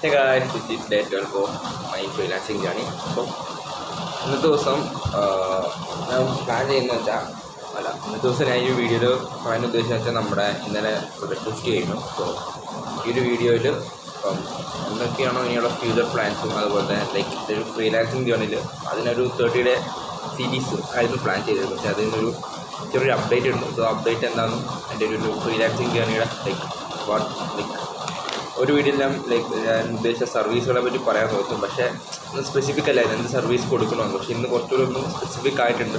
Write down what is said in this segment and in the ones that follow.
Hey guys, this is day 12 of my freelancing journey. So, ഇന്നത്തെ ദിവസം ഞാൻ plan ചെയ്യുന്നത് വെച്ചാൽ ഇന്നത്തെ ദിവസം ഞാൻ ഈ വീഡിയോയിൽ പറയാൻ ഉദ്ദേശിച്ചത് വെച്ചാൽ നമ്മുടെ ഇന്നലെ പ്രൊഡക്റ്റ് ചെയ്യുന്നു. സോ ഈ ഒരു വീഡിയോയിൽ എന്തൊക്കെയാണോ ഇനിയുള്ള ഫ്യൂച്ചർ പ്ലാൻസും അതുപോലെ തന്നെ ലൈക്ക് ഇതൊരു ഫ്രീലാൻസിങ് ജേണിയിൽ അതിനൊരു 30 ഡേ സീരീസ് ആയിരുന്നു പ്ലാൻ ചെയ്തത്. പക്ഷേ അതിനൊരു ചെറിയൊരു അപ്ഡേറ്റ് ഉണ്ട്. സോ അപ്ഡേറ്റ് എന്താണെന്നും എൻ്റെ ഒരു ഫ്രീലാൻസിങ് ജേണിയുടെ ഒരു വീഡിയോയിൽ ഞാൻ ഞാൻ ഉദ്ദേശിച്ച സർവീസുകളെ പറ്റി പറയാൻ നോക്കും. പക്ഷേ ഒന്ന് സ്പെസിഫിക് അല്ലായിരുന്നു എന്ത് സർവീസ് കൊടുക്കണമെന്ന്. പക്ഷേ ഇന്ന് കുറച്ചുകൂടി ഒന്ന് സ്പെസിഫിക് ആയിട്ടുണ്ട്.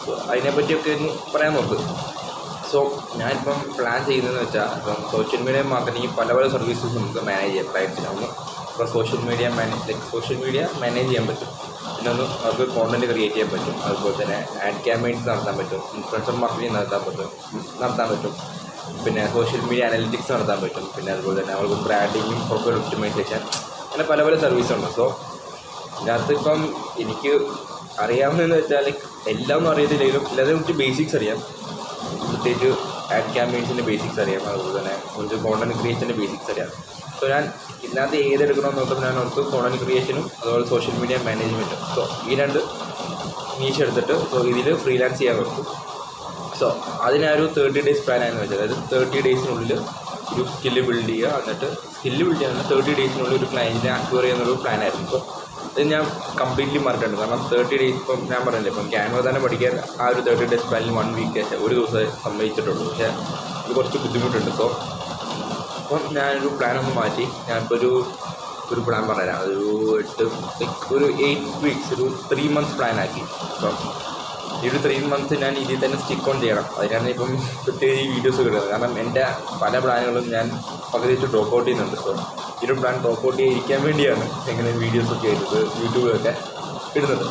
സോ അതിനെപ്പറ്റിയൊക്കെ ഒന്ന് പറയാൻ നോക്കും. സോ ഞാനിപ്പം പ്ലാൻ ചെയ്യുന്നതെന്ന് വെച്ചാൽ ഇപ്പം സോഷ്യൽ മീഡിയ മാർക്കറ്റിംഗ് പല സർവീസസ് നമുക്ക് മാനേജ് ചെയ്യാം ക്ലയൻസിനൊന്ന്. ഇപ്പോൾ സോഷ്യൽ മീഡിയ മാനേജ് ചെയ്യാൻ പറ്റും. പിന്നെ ഒന്ന് അവർക്ക് കോണ്ടൻറ്റ് ക്രിയേറ്റ് ചെയ്യാൻ പറ്റും. അതുപോലെ തന്നെ ആഡ് ക്യാമ്പയിൻസ് നടത്താൻ പറ്റും. ഇൻഫ്ലുവൻസർ മാർക്കറ്റിംഗ് നടത്താൻ പറ്റും. പിന്നെ സോഷ്യൽ മീഡിയ അനലിറ്റിക്സ് നടത്താൻ പറ്റും. പിന്നെ അതുപോലെ തന്നെ അവർക്ക് ബ്രാൻഡിങ്ങും പ്രൊഫൈൽ ഒപ്റ്റിമൈസേഷൻ അങ്ങനെ പല സർവീസുണ്ട്. സോ ഇതിനകത്ത് ഇപ്പം എനിക്ക് അറിയാവുന്നതെന്ന് വെച്ചാൽ എല്ലാം ഒന്നും അറിയത്തില്ലെങ്കിലും എല്ലാത്തിനെ കുറിച്ച് ബേസിക്സ് അറിയാം. പ്രത്യേകിച്ച് ആഡ് ക്യാമ്പയിൻസിൻ്റെ ബേസിക്സ് അറിയാം. അതുപോലെ തന്നെ കുറച്ച് കോണ്ടൻറ്റ് ക്രിയേഷൻ്റെ ബേസിക്സ് അറിയാം. സോ ഞാൻ ഇതിനകത്ത് ഏതെടുക്കണമെന്ന് നോക്കുമ്പോൾ ഞാൻ ഓർത്ത് കോണ്ടൻറ്റ് ക്രിയേഷനും അതുപോലെ സോഷ്യൽ മീഡിയ മാനേജ്മെൻറ്റും. സോ ഈ രണ്ട് നീഷ് എടുത്തിട്ട് സോ ഇതിൽ ഫ്രീലാൻസ് ചെയ്യാൻ പറ്റും. സോ അതിനൊരു 30 ഡേയ്സ് പ്ലാനാണെന്ന് വെച്ചാൽ അതായത് 30 ഡേയ്സിനുള്ളിൽ ഒരു സ്കില്ല് ബിൽഡ് ചെയ്യുക. എന്നിട്ട് സ്കില്ല് ബിൽഡ് ചെയ്യാൻ 30 ഡേയ്സിനുള്ളിൽ ഒരു ക്ലയൻറ്റിനെ അക്വയർ ചെയ്യുന്നൊരു പ്ലാനായിരുന്നു. സോ അത് ഞാൻ കംപ്ലീറ്റ്ലി മറന്നിട്ടുണ്ട്. കാരണം 30 ഡേയ്സ് ഇപ്പം ഞാൻ പറഞ്ഞില്ലേ ഇപ്പം ക്യാൻവ തന്നെ പഠിക്കാൻ ആ ഒരു 30 ഡേയ്സ് പ്ലാനിൽ 1 വീക്ക് ഒരു ദിവസം സമ്മതിച്ചിട്ടുള്ളൂ. പക്ഷേ ഇത് കുറച്ച് ബുദ്ധിമുട്ടുണ്ട്. സോ അപ്പം ഞാനൊരു പ്ലാനൊന്ന് മാറ്റി ഞാനിപ്പോൾ ഒരു പ്ലാൻ പറഞ്ഞുതരാം. ഒരു 8 വീക്സ് ഒരു 3 മന്ത്സ് പ്ലാനാക്കി. അപ്പം ഈ ഒരു 3 മന്ത്സ് ഞാൻ ഇതിൽ തന്നെ സ്റ്റിക്ക് ഓൺ ചെയ്യണം. അതിനാണ് ഇപ്പം പ്രത്യേകിച്ച് ഈ വീഡിയോസ് കിട്ടുന്നത്. കാരണം എൻ്റെ പല പ്ലാനുകളും ഞാൻ പകുതി വെച്ച് ഡ്രോപ്പ് ഔട്ട് ചെയ്യുന്നുണ്ട്. സോ ഈ ഒരു പ്ലാൻ ഡ്രോപ്പ് ഔട്ട് ചെയ്തിരിക്കാൻ വേണ്ടിയാണ് എങ്ങനെ വീഡിയോസൊക്കെ ആയിട്ട് യൂട്യൂബിലൊക്കെ ഇടുന്നത്.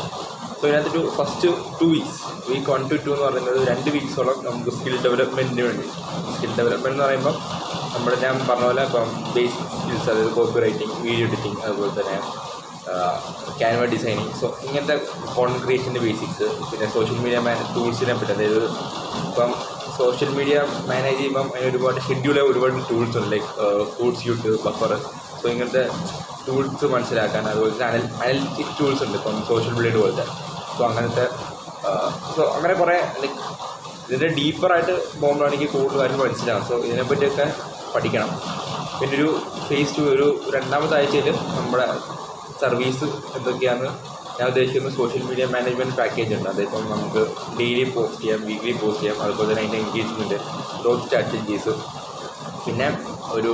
സോ ഇതിനകത്തൊരു ഫസ്റ്റ് 2 വീക്സ് വീക്ക് 1 to 2 എന്ന് പറയുന്നത് 2 വീക്സോളം നമുക്ക് സ്കിൽ ഡെവലപ്മെൻറ്റിന് വേണ്ടി. സ്കിൽ ഡെവലപ്മെൻറ്റ് എന്ന് പറയുമ്പം ഞാൻ പറഞ്ഞ പോലെ ഇപ്പം ബേസിക് സ്കിൽസ് അതായത് കോപ്പി റൈറ്റിംഗ്, വീഡിയോ എഡിറ്റിംഗ്, അതുപോലെ തന്നെ ക്യാൻവ ഡിസൈനിങ്. സോ ഇങ്ങനത്തെ കോണ്ടൻറ്റ് ക്രിയേഷൻ്റെ ബേസിക്സ്. പിന്നെ സോഷ്യൽ മീഡിയ ടൂൾസിനെ പറ്റി അതായത് ഇപ്പം സോഷ്യൽ മീഡിയ മാനേജ് ചെയ്യുമ്പം അതിന് ഒരുപാട് ടൂൾസ് ഉണ്ട്. ലൈക്ക് കൂട്ട്സ്യൂട്ട്, ബഫർ. സോ ഇങ്ങനത്തെ ടൂൾസ് മനസ്സിലാക്കാൻ അതുപോലെ തന്നെ അനലിറ്റിക്സ് ടൂൾസ് ഉണ്ട് ഇപ്പം സോഷ്യൽ മീഡിയയുടെ പോലത്തെ. സോ അങ്ങനെ കുറേ ലൈക്ക് ഇതിൻ്റെ ഡീപ്പറായിട്ട് പോകുമ്പോഴാണ് എനിക്ക് കൂടുതൽ കാര്യം മനസ്സിലാകും. സോ ഇതിനെപ്പറ്റിയൊക്കെ പഠിക്കണം. പിന്നെ ഒരു ഫേസ് 2 ഒരു 2ാമത്തെ ആഴ്ചയിൽ നമ്മുടെ സർവീസ് എന്തൊക്കെയാണ് ഞാൻ ഉദ്ദേശിക്കുന്നത്. സോഷ്യൽ മീഡിയ മാനേജ്മെൻറ്റ് പാക്കേജ് ഉണ്ട്. അതിപ്പം നമുക്ക് ഡെയിലി പോസ്റ്റ് ചെയ്യാം, വീക്ക്ലി പോസ്റ്റ് ചെയ്യാം. അതുപോലെ തന്നെ അതിൻ്റെ എൻഗേജ്മെൻറ്റ്, ഗ്രോത്ത് സ്ട്രാറ്റജീസ്, പിന്നെ ഒരു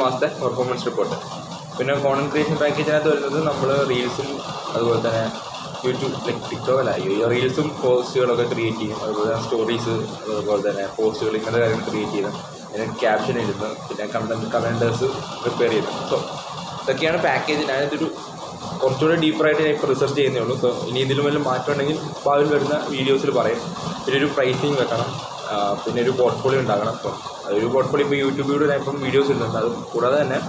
മാസത്തെ പെർഫോമൻസ് റിപ്പോർട്ട്. പിന്നെ കോണ്ടൻറ്റ് ക്രിയേഷൻ പാക്കേജിനകത്ത് വരുന്നത് നമ്മൾ റീൽസും അതുപോലെ തന്നെ യൂട്യൂബ് റീൽസും പോസ്റ്റുകളൊക്കെ ക്രിയേറ്റ് ചെയ്യും. അതുപോലെ തന്നെ സ്റ്റോറീസ്, അതുപോലെ തന്നെ പോസ്റ്റുകൾ ഇങ്ങനത്തെ കാര്യങ്ങൾ ക്രിയേറ്റ് ചെയ്ത് അതിന് ക്യാപ്ഷൻ എഴുതുന്നു. പിന്നെ കമൻറ്റേഴ്സ് പ്രിപ്പയർ ചെയ്യുന്നു. സോ ഇതൊക്കെയാണ് പാക്കേജ്. ഞാനിതൊരു കുറച്ചുകൂടെ ഡീപ്പറായിട്ട് ഞാൻ ഇപ്പോൾ റിസർച്ച് ചെയ്യുന്നേ ഉള്ളൂ. സോ ഇനി ഇതിലും വല്ല മാറ്റം ഉണ്ടെങ്കിൽ ഭാവിയിൽ വരുന്ന വീഡിയോസിൽ പറയും. പിന്നെ ഒരു പ്രൈസിങ് വെക്കണം. പിന്നെ ഒരു പോർട്ട്ഫോളിയോ ഉണ്ടാകണം. അപ്പം അതൊരു പോർട്ട്ഫോളിയോ ഇപ്പോൾ യൂട്യൂബിലൂടെ ഞാൻ ഇപ്പം വീഡിയോസ് ഇടുന്നുണ്ട്. അത് കൂടാതെ തന്നെ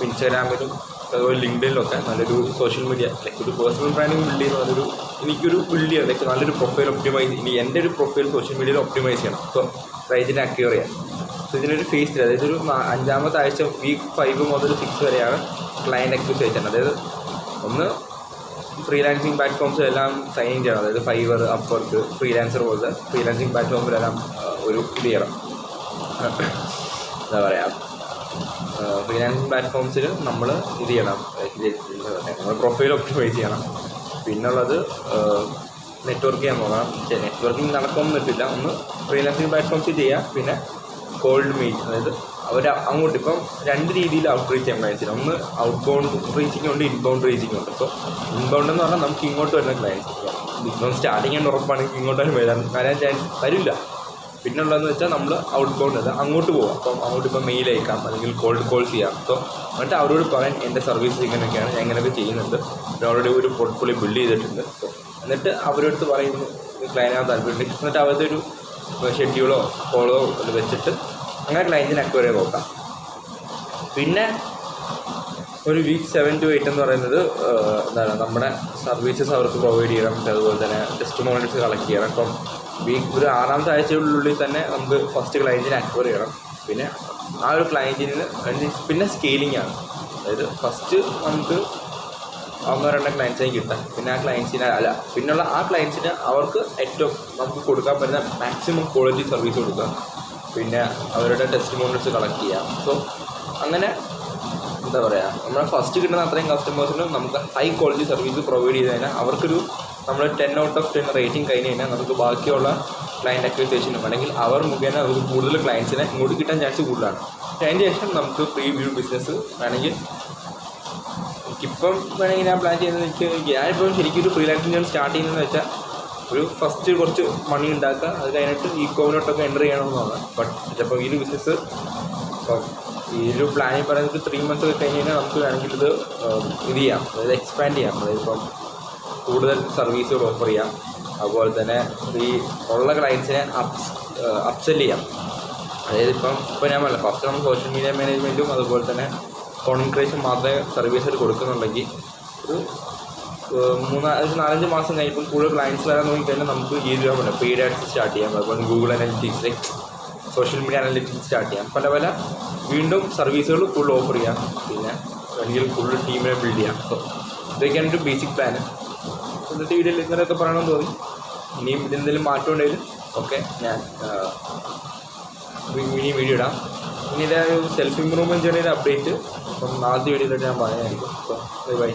ഇൻസ്റ്റാഗ്രാമിലും അതുപോലെ ലിങ്ക്ഡിനിലൊക്കെ നല്ലൊരു സോഷ്യൽ മീഡിയ ഒരു പേഴ്സണൽ ബ്രാൻഡിങ് ബിൽഡ് ചെയ്യുന്ന എനിക്കൊരു ബിൽഡ് ചെയ്യണം. നല്ലൊരു പ്രൊഫൈൽ എൻ്റെ ഒരു പ്രൊഫൈൽ സോഷ്യൽ മീഡിയയിൽ ഒപ്റ്റിമൈസ് ചെയ്യണം. സോ ക്ലയൻറ്റിനെ അക്വയർ ചെയ്യാം. സോ ഇതിനൊരു ഫേസ് 3 അതായത് ഒരു 5ാമത്തെ ആഴ്ച വീക്ക് 5 മുതൽ 6 വരെയാണ് ക്ലയൻറ്റ് അക്വിസിഷൻ. അതായത് ഒന്ന് ഫ്രീലാൻസിങ് പ്ലാറ്റ്ഫോംസ് എല്ലാം സൈൻ ഇൻ ചെയ്യണം. അതായത് ഫൈവർ, അപ്വർക്ക്, ഫ്രീലാൻസർ പോലത്തെ ഫ്രീലാൻസിങ് പ്ലാറ്റ്ഫോമിലെല്ലാം ഒരു ഇത് ചെയ്യണം. എന്താ പറയുക, ഫ്രീലാൻസിങ് പ്ലാറ്റ്ഫോംസിൽ നമ്മൾ ഇത് ചെയ്യണം, നമ്മൾ പ്രൊഫൈൽ ഒപ്റ്റിമൈസ് ചെയ്യണം. പിന്നുള്ളത് നെറ്റ്വർക്ക് ചെയ്യാൻ പോകണം. പക്ഷേ നെറ്റ്വർക്കിംഗ് നടക്കുമെന്നിട്ടില്ല. ഒന്ന് ഫ്രീലാൻസിങ് പ്ലാറ്റ്ഫോംസിൽ ചെയ്യുക. പിന്നെ കോൾഡ് മെയിൽ, അതായത് അങ്ങോട്ട് ഇപ്പം 2 രീതിയിൽ ഔട്ട് റീച്ച് ചെയ്യാൻ ക്ലയൻസിന്. ഒന്ന് ഔട്ട് ബൗണ്ട് റീച്ചിങ് ഉണ്ട്, ഇൻബൗണ്ട് റീച്ചിങ് ഉണ്ട്. സോ ഇൻബൗണ്ട് എന്ന് പറഞ്ഞാൽ നമുക്ക് ഇങ്ങോട്ട് വരുന്ന ക്ലയൻസ് ബിസിനസ് സ്റ്റാർട്ടിങ് ചെയ്യാൻ ഉറപ്പാണെങ്കിൽ ഇങ്ങോട്ടാണ് വരാൻ ചാൻസ് വരില്ല. പിന്നുള്ളതെന്ന് വെച്ചാൽ നമ്മൾ ഔട്ട് ബൗണ്ട് അത് അങ്ങോട്ട് പോകാം. അപ്പം അങ്ങോട്ട് ഇപ്പോൾ മെയിൽ അയക്കാം, അല്ലെങ്കിൽ കോൾഡ് കോൾസ് ചെയ്യാം. സോ എന്നിട്ട് അവരോട് പറയാൻ എൻ്റെ സർവീസ് ഇങ്ങനെയൊക്കെയാണ്, ഞാൻ ഇങ്ങനെയൊക്കെ ചെയ്യുന്നുണ്ട്, ഓൾറെഡി ഒരു പോർട്ട്ഫോളിയോ ബിൽഡ് ചെയ്തിട്ടുണ്ട്. സോ എന്നിട്ട് അവരടുത്ത് പറയുന്നു ക്ലയൻറ്റിനാണ് താല്പര്യമുണ്ട്. എന്നിട്ട് അവരുടെ ഒരു ഷെഡ്യൂളോ കോളോ വെച്ചിട്ട് അങ്ങനെ ക്ലയൻറ്റിനെ അക്വയർ ചെയ്ത് നോക്കാം. പിന്നെ ഒരു വീക്ക് 7 to 8 എന്ന് പറയുന്നത് എന്താണ് നമ്മുടെ സർവീസസ് അവർക്ക് പ്രൊവൈഡ് ചെയ്യണം. അതുപോലെ തന്നെ ടെസ്റ്റിമോണിയൽസ് കളക്ട് ചെയ്യണം. ഇപ്പം ഒരു 6ാമത്തെ ആഴ്ചയുള്ളിൽ തന്നെ നമുക്ക് ഫസ്റ്റ് ക്ലയൻറ്റിനെ അക്വയർ ചെയ്യണം. പിന്നെ ആ ഒരു ക്ലയൻറ്റിന് പിന്നെ സ്കെയിലിംഗ് ആണ്. അതായത് ഫസ്റ്റ് നമുക്ക് 1-2 ക്ലയൻസിനെ കിട്ടാം. പിന്നെ ആ ക്ലയൻസിനെ പിന്നുള്ള ആ ക്ലയൻസിന് അവർക്ക് ഏറ്റവും നമുക്ക് കൊടുക്കാൻ പറ്റുന്ന മാക്സിമം ക്വാളിറ്റി സർവീസ് കൊടുക്കുക. പിന്നെ അവരുടെ ടെസ്റ്റിമോണിയൽസ് കളക്ട് ചെയ്യാം. സോ അങ്ങനെ എന്താ പറയുക, നമ്മൾ ഫസ്റ്റ് കിട്ടുന്ന അത്രയും കസ്റ്റമേഴ്സിനും നമുക്ക് ഹൈ ക്വാളിറ്റി സർവീസ് പ്രൊവൈഡ് ചെയ്ത് കഴിഞ്ഞാൽ അവർക്കൊരു നമ്മൾ 10 out of 10 റേറ്റിംഗ് കഴിഞ്ഞ് കഴിഞ്ഞാൽ നമുക്ക് ബാക്കിയുള്ള ക്ലയൻറ്റ് അക്വിസിഷനും അല്ലെങ്കിൽ അവർ മുഖേന നമുക്ക് കൂടുതൽ ക്ലയൻസിനെ ഇങ്ങോട്ട് കിട്ടാൻ ചാൻസ് കൂടുതലാണ്. അതിന് ശേഷം നമുക്ക് ഫ്രീ വ്യൂ ബിസിനസ് വേണമെങ്കിൽ എനിക്കിപ്പം വേണമെങ്കിൽ ഞാൻ പ്ലാൻ ചെയ്യുന്നത് ഞാനിപ്പം ശരിക്കും ഒരു ഫ്രീലാൻസിങ് ഞാൻ സ്റ്റാർട്ട് ചെയ്യുന്നതെന്ന് വെച്ചാൽ ഒരു ഫസ്റ്റ് കുറച്ച് മണി ഉണ്ടാക്കുക, അത് കഴിഞ്ഞിട്ട് ഈ കോവിനോട്ടൊക്കെ എൻ്റർ ചെയ്യണമെന്നാണ്. ബട്ട് ചിലപ്പോൾ ഈ ഒരു ബിസിനസ് ഈ ഒരു പ്ലാനിങ് പറയുന്നത് 3 months ഒക്കെ കഴിഞ്ഞ് കഴിഞ്ഞാൽ നമുക്ക് വേണമെങ്കിൽ ഇത് ചെയ്യാം, അതായത് എക്സ്പാൻഡ് ചെയ്യാം. അതായത് ഇപ്പം കൂടുതൽ സർവീസുകൾ ഓഫർ ചെയ്യാം. അതുപോലെ തന്നെ ഈ ഉള്ള ക്ലയൻസിനെ അപ്സെൽ ചെയ്യാം. അതായത് ഇപ്പോൾ ഞാൻ പറഞ്ഞില്ല, ഫസ്റ്റ് നമ്മൾ സോഷ്യൽ മീഡിയ മാനേജ്മെൻറ്റും അതുപോലെ തന്നെ കോണ്ടന്റ് ക്രിയേഷൻ മാത്രമേ സർവീസായിട്ട് കൊടുക്കുന്നുണ്ടെങ്കിൽ ഒരു 4-5 മാസം കഴിഞ്ഞപ്പോൾ കൂടുതൽ ക്ലയൻസ് വരാൻ നോക്കിക്കഴിഞ്ഞാൽ നമുക്ക് ഈ രൂപ വേണം പെയ്ഡ് ആഡ്സ് സ്റ്റാർട്ട് ചെയ്യാം. അതുപോലെ Google analytics, social media analytics start ചെയ്യാം. പല വീണ്ടും സർവീസുകൾ കൂടുതൽ ഓഫർ ചെയ്യാം. പിന്നെ അല്ലെങ്കിൽ കൂടുതൽ ടീമിനെ ബിൽഡ് ചെയ്യാം. സോ ഇതൊക്കെയാണ് ഒരു ബേസിക് പ്ലാൻ. ഇന്നത്തെ വീഡിയോയിൽ ഇങ്ങനെയൊക്കെ പറയണമെന്ന് തോന്നി. ഇനിയും ഇതെന്തെങ്കിലും മാറ്റം ഉണ്ടെങ്കിലും ഓക്കെ ഞാൻ ഇനി വീഡിയോ ഇടാം. ഇനി ഇതൊരു സെൽഫ് ഇമ്പ്രൂവ്മെൻറ്റ് ജേർണിയുടെ അപ്ഡേറ്റ് അപ്പം നാളത്തെ വീഡിയോയിലോട്ട് ഞാൻ പറയാനായിരിക്കും. So by.